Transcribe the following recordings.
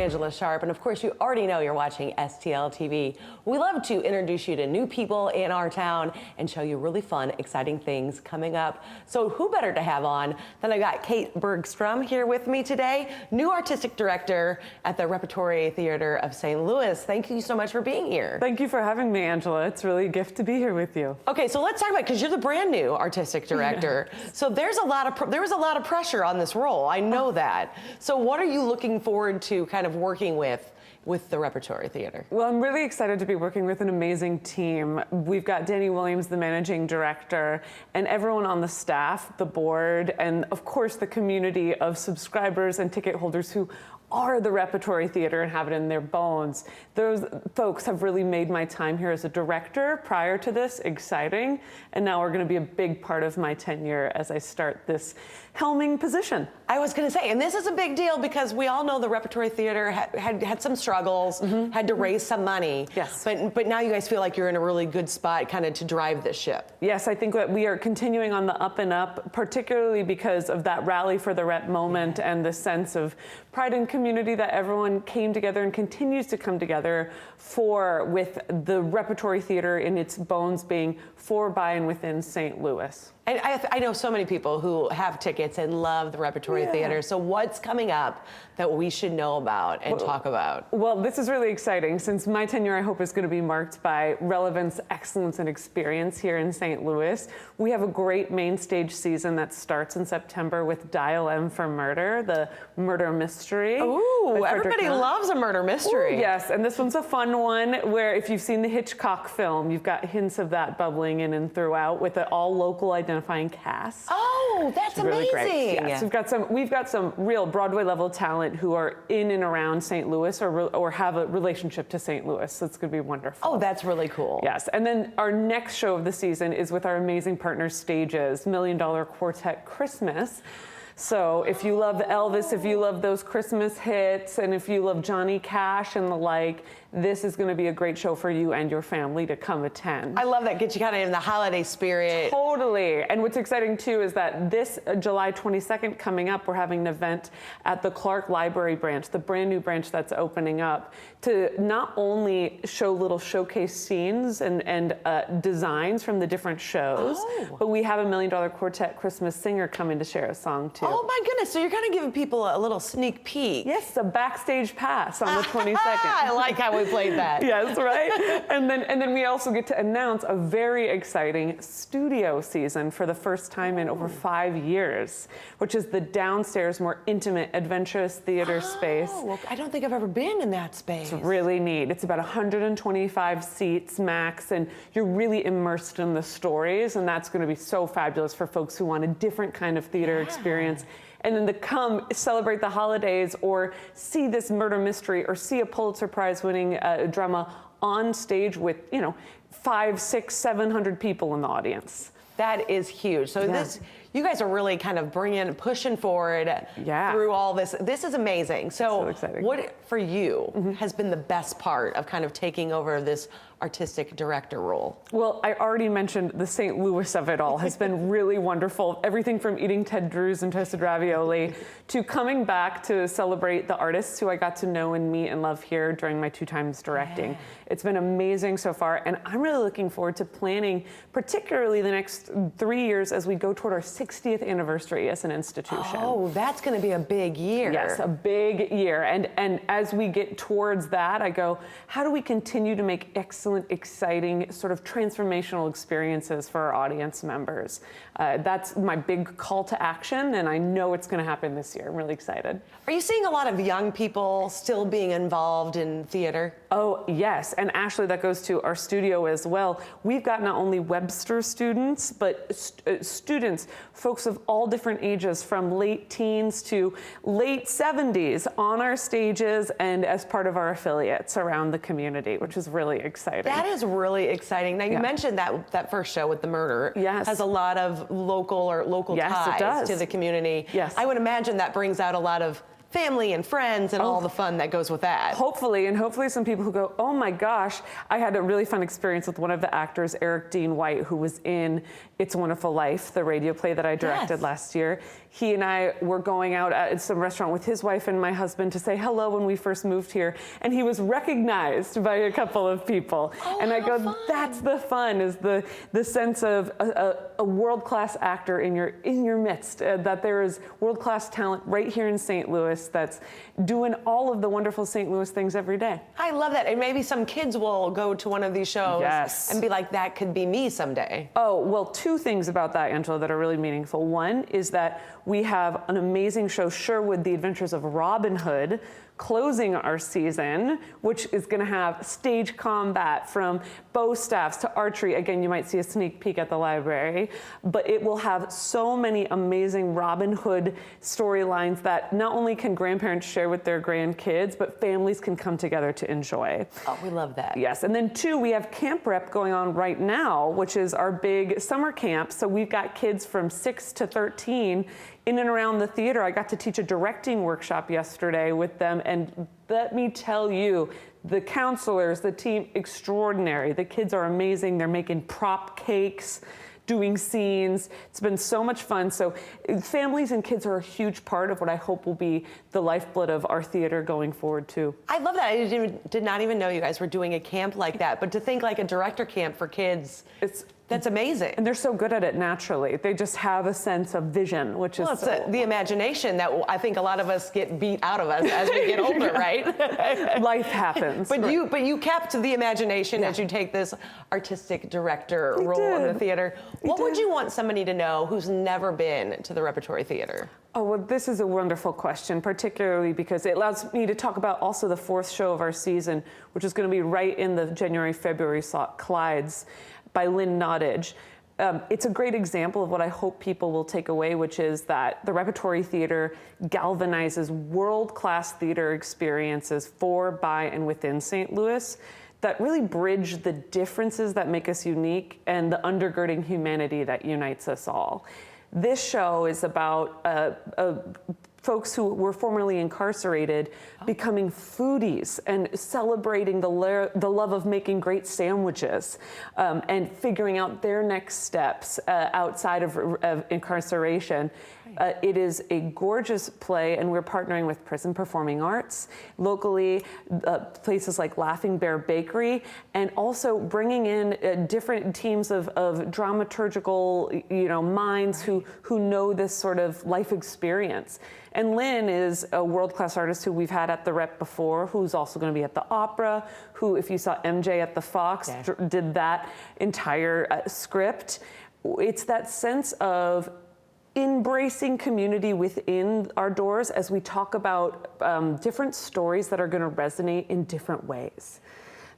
Angella Sharpe, and of course you already know you're watching STL TV. We love to introduce you to new people in our town and show you really fun, exciting things coming up. So who better to have on than I got Kate Bergstrom here with me today, new artistic director at the Repertory Theater of St. Louis. Thank you so much for being here. Thank you for having me, Angela. It's really a gift to be here with you. Okay, so let's talk about, because you're the brand new artistic director. Yes. So there was a lot of pressure on this role. I know that. So what are you looking forward to kind of working with the Repertory Theater? Well, I'm really excited to be working with an amazing team. We've got Danny Williams, the managing director, and everyone on the staff, the board, and of course the community of subscribers and ticket holders who are the Repertory Theater and have it in their bones. Those folks have really made my time here as a director prior to this exciting, and now are going to be a big part of my tenure as I start this helming position. I was going to say, and this is a big deal because we all know the Repertory Theater had some struggles, had to raise some money. Yes. But now you guys feel like you're in a really good spot kind of to drive this ship. Yes, I think that we are continuing on the up and up, particularly because of that rally for the Rep moment and the sense of pride and community that everyone came together and continues to come together for, with the Repertory Theater in its bones being for, by, and within St. Louis. And I know so many people who have tickets and love the Repertory Theater. So what's coming up that we should know about and talk about? Well, this is really exciting since my tenure, I hope, is going to be marked by relevance, excellence, and experience here in St. Louis. We have a great main stage season that starts in September with Dial M for Murder, the murder mystery. Ooh, everybody loves a murder mystery. Ooh, yes, and this one's a fun one where if you've seen the Hitchcock film, you've got hints of that bubbling in and throughout with an all local identifying cast. Oh, that's amazing. Really great. Yes, we've got some real Broadway level talent who are in and around St. Louis or have a relationship to St. Louis. So it's going to be wonderful. Oh, that's really cool. Yes, and then our next show of the season is with our amazing partner Stages, $1 Million Quartet Christmas. So if you love Elvis, if you love those Christmas hits, and if you love Johnny Cash and the like, this is going to be a great show for you and your family to come attend. I love that. Gets you kind of in the holiday spirit. Totally. And what's exciting too is that this July 22nd coming up, we're having an event at the Clark Library branch, the brand new branch that's opening up, to not only show little showcase scenes and designs from the different shows, but we have $1 Million Quartet Christmas singer coming to share a song too. Oh my goodness, so you're kind of giving people a little sneak peek. Yes, a backstage pass on the 22nd. I like how we played that. Yes, right? and then we also get to announce a very exciting studio season for the first time in over 5 years, which is the downstairs, more intimate, adventurous theater space. Well, I don't think I've ever been in that space. It's really neat. It's about 125 seats max, and you're really immersed in the stories, and that's going to be so fabulous for folks who want a different kind of theater experience. And then to come celebrate the holidays or see this murder mystery or see a Pulitzer Prize winning drama on stage with, 500, 600, 700 people in the audience. That is huge. So you guys are really kind of pushing forward through all this. This is amazing. So exciting. What for you has been the best part of kind of taking over this artistic director role? Well, I already mentioned the St. Louis of it all has been really wonderful. Everything from eating Ted Drewes and toasted ravioli to coming back to celebrate the artists who I got to know and meet and love here during my 2 times directing. It's been amazing so far, and I'm really looking forward to planning particularly the next 3 years as we go toward our 60th anniversary as an institution. Oh, that's going to be a big year. Yes, a big year. And as we get towards that, I go, how do we continue to make excellent, exciting, sort of transformational experiences for our audience members? That's my big call to action, and I know it's going to happen this year. I'm really excited. Are you seeing a lot of young people still being involved in theater? Oh, yes. And actually, that goes to our studio as well. We've got not only Webster students, but students, folks of all different ages, from late teens to late 70s, on our stages and as part of our affiliates around the community, which is really exciting. That is really exciting. Now, you mentioned that first show with the murder has a lot of local ties to the community. Yes. I would imagine that brings out a lot of family and friends and all the fun that goes with that. Hopefully, and hopefully some people who go, oh my gosh, I had a really fun experience with one of the actors, Eric Dean White, who was in It's a Wonderful Life, the radio play that I directed last year. He and I were going out at some restaurant with his wife and my husband to say hello when we first moved here, and he was recognized by a couple of people. And I go, that's the fun, is the sense of a world-class actor in your midst, that there is world-class talent right here in St. Louis that's doing all of the wonderful St. Louis things every day. I love that. And maybe some kids will go to one of these shows and be like, that could be me someday. Oh, well, two things about that, Angela, that are really meaningful. One is that we have an amazing show, Sherwood, The Adventures of Robin Hood, closing our season, which is going to have stage combat from bow staffs to archery. Again, you might see a sneak peek at the library, but it will have so many amazing Robin Hood storylines that not only can grandparents share with their grandkids, but families can come together to enjoy. Oh, we love that. Yes, and then two, we have Camp Rep going on right now, which is our big summer camp. So we've got kids from 6 to 13 in and around the theater. I got to teach a directing workshop yesterday with them, and let me tell you, the counselors, the team, extraordinary. The kids are amazing. They're making prop cakes, doing scenes. It's been so much fun. So families and kids are a huge part of what I hope will be the lifeblood of our theater going forward too. I love that. I did not even know you guys were doing a camp like that, but to think like a director camp for kids, that's amazing. And they're so good at it naturally. They just have a sense of vision, which is it's the imagination that I think a lot of us get beat out of us as we get older, right? Life happens. But you kept the imagination as you take this artistic director role in the theater. What would you want somebody to know who's never been to the Repertory Theater? Oh, well, this is a wonderful question, particularly because it allows me to talk about also the fourth show of our season, which is going to be right in the January-February slot, Clyde's, by Lynn Nottage. It's a great example of what I hope people will take away, which is that the Repertory Theater galvanizes world-class theater experiences for, by, and within St. Louis that really bridge the differences that make us unique and the undergirding humanity that unites us all. This show is about folks who were formerly incarcerated becoming foodies and celebrating the love of making great sandwiches and figuring out their next steps outside of incarceration. It is a gorgeous play, and we're partnering with Prison Performing Arts locally, places like Laughing Bear Bakery, and also bringing in different teams of dramaturgical, minds who know this sort of life experience. And Lynn is a world-class artist who we've had at the Rep before, who's also going to be at the Opera, who, if you saw MJ at the Fox, did that entire script. It's that sense of embracing community within our doors as we talk about different stories that are going to resonate in different ways.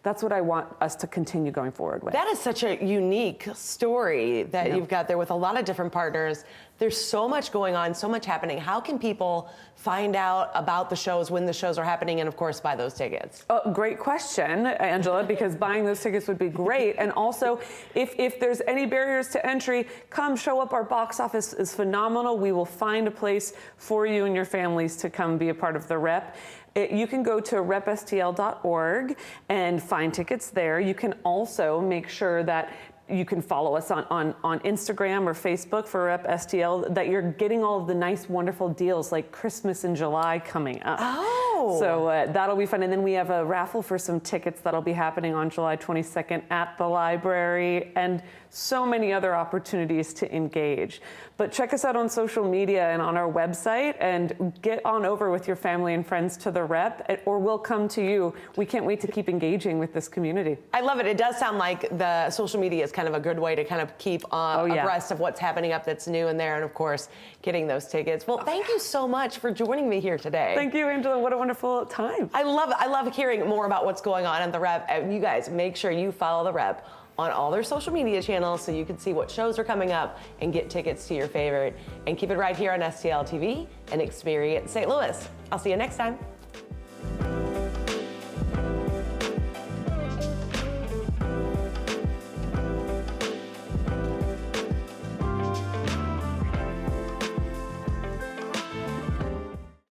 That's what I want us to continue going forward with. That is such a unique story that you've got there with a lot of different partners. There's so much going on, so much happening. How can people find out about the shows, when the shows are happening, and of course buy those tickets? Great question, Angela, because buying those tickets would be great. And also, if there's any barriers to entry, come show up. Our box office is phenomenal. We will find a place for you and your families to come be a part of the Rep. You can go to repstl.org and find tickets there. You can also make sure that you can follow us on Instagram or Facebook for Rep STL, that you're getting all of the nice, wonderful deals like Christmas in July coming up. Oh. So that'll be fun. And then we have a raffle for some tickets that'll be happening on July 22nd at the library, and so many other opportunities to engage. But check us out on social media and on our website, and get on over with your family and friends to the Rep, or we'll come to you. We can't wait to keep engaging with this community. I love it. It does sound like the social media is kind of a good way to kind of keep abreast of what's happening up that's new in there, and of course, getting those tickets. Well, thank you so much for joining me here today. Thank you, Angela. What a wonderful time. I love hearing more about what's going on in the Rep. You guys, make sure you follow the Rep on all their social media channels so you can see what shows are coming up and get tickets to your favorite. And keep it right here on STL TV and Experience St. Louis. I'll see you next time.